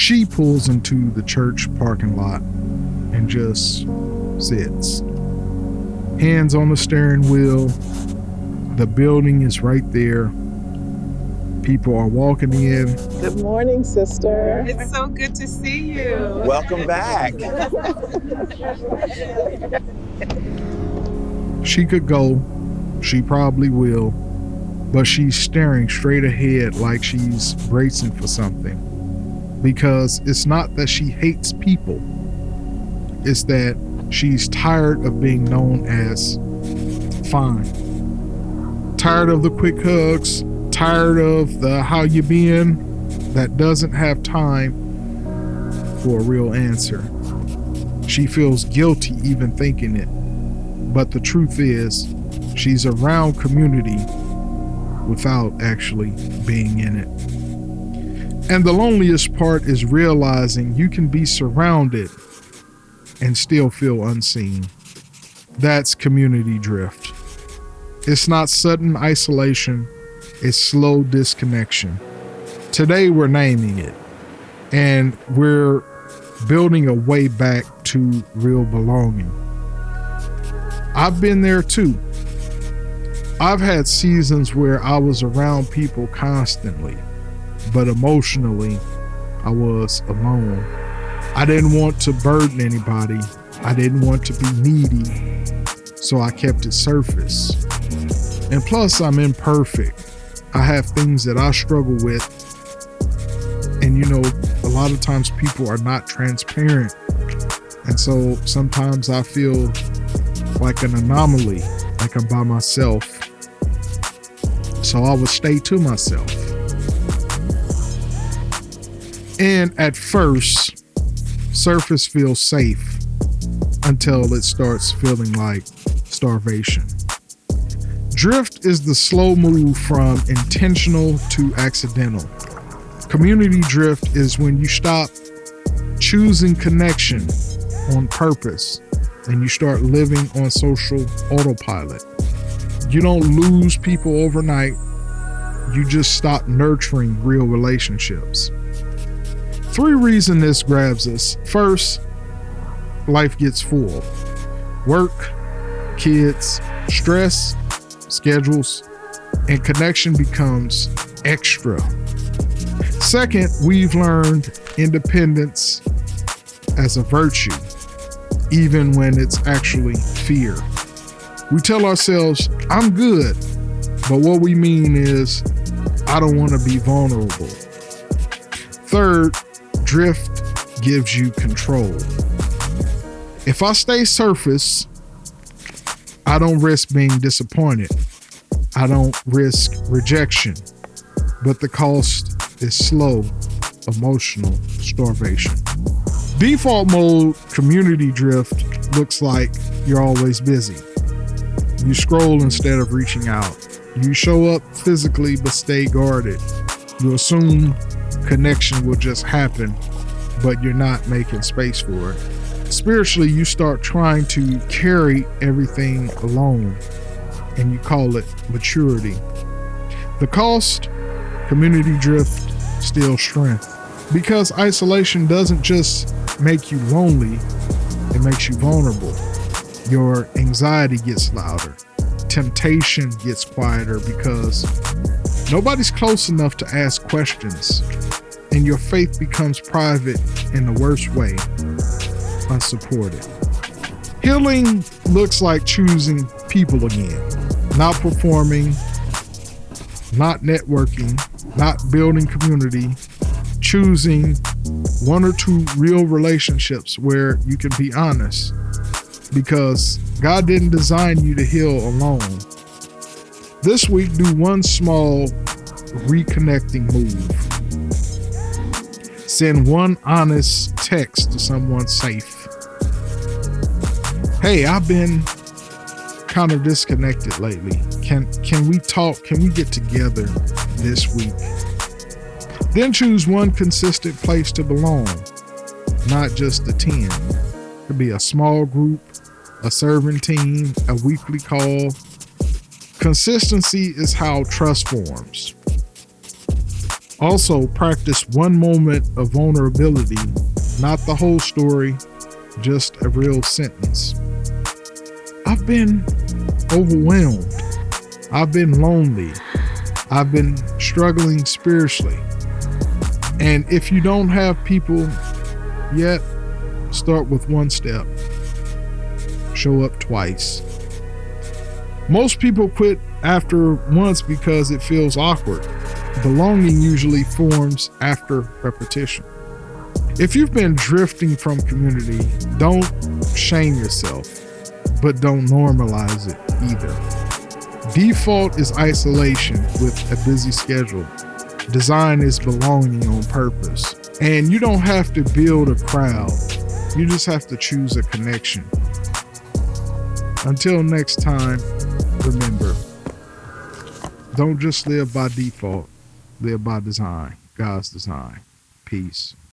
She pulls into the church parking lot and just sits. Hands on the steering wheel. The building is right there. People are walking in. Good morning, sister. It's so good to see you. Welcome back. She could go. She probably will. But she's staring straight ahead like she's bracing for something. Because it's not that she hates people. It's that she's tired of being known as fine. Tired of the quick hugs. Tired of the how you been that doesn't have time for a real answer. She feels guilty even thinking it. But the truth is, she's around community without actually being in it. And the loneliest part is realizing you can be surrounded and still feel unseen. That's community drift. It's not sudden isolation, it's slow disconnection. Today we're naming it, and we're building a way back to real belonging. I've been there too. I've had seasons where I was around people constantly, but emotionally, I was alone. I didn't want to burden anybody. I didn't want to be needy, so I kept it surface. And plus, I'm imperfect. I have things that I struggle with. And a lot of times people are not transparent. And so sometimes I feel like an anomaly, like I'm by myself. So I would stay to myself. And at first, surface feels safe until it starts feeling like starvation. Drift is the slow move from intentional to accidental. Community drift is when you stop choosing connection on purpose and you start living on social autopilot. You don't lose people overnight. You just stop nurturing real relationships. 3 reasons this grabs us. First, life gets full. Work, kids, stress, schedules, and connection becomes extra. Second, we've learned independence as a virtue, even when it's actually fear. We tell ourselves, I'm good, but what we mean is, I don't want to be vulnerable. Third, drift gives you control. If I stay surface, I don't risk being disappointed. I don't risk rejection. But the cost is slow, emotional starvation. Default mode community drift looks like you're always busy. You scroll instead of reaching out. You show up physically but stay guarded. You assume connection will just happen, but you're not making space for it. Spiritually, you start trying to carry everything alone, and you call it maturity. The cost, community drift, steals strength. Because isolation doesn't just make you lonely, it makes you vulnerable. Your anxiety gets louder. Temptation gets quieter because nobody's close enough to ask questions, and your faith becomes private in the worst way, unsupported. Healing looks like choosing people again, not performing, not networking, not building community, choosing 1 or 2 real relationships where you can be honest, because God didn't design you to heal alone. This week, do one small reconnecting move. Send one honest text to someone safe. Hey, I've been kind of disconnected lately. Can we talk? Can we get together this week? Then choose one consistent place to belong, not just the 10. It could be a small group, a serving team, a weekly call. Consistency is how trust forms. Also, practice one moment of vulnerability, not the whole story, just a real sentence. I've been overwhelmed. I've been lonely. I've been struggling spiritually. And if you don't have people yet, start with one step. Show up twice. Most people quit after once because it feels awkward. Belonging usually forms after repetition. If you've been drifting from community, don't shame yourself, but don't normalize it either. Default is isolation with a busy schedule. Design is belonging on purpose. And you don't have to build a crowd. You just have to choose a connection. Until next time, remember, don't just live by default, live by design, God's design. Peace.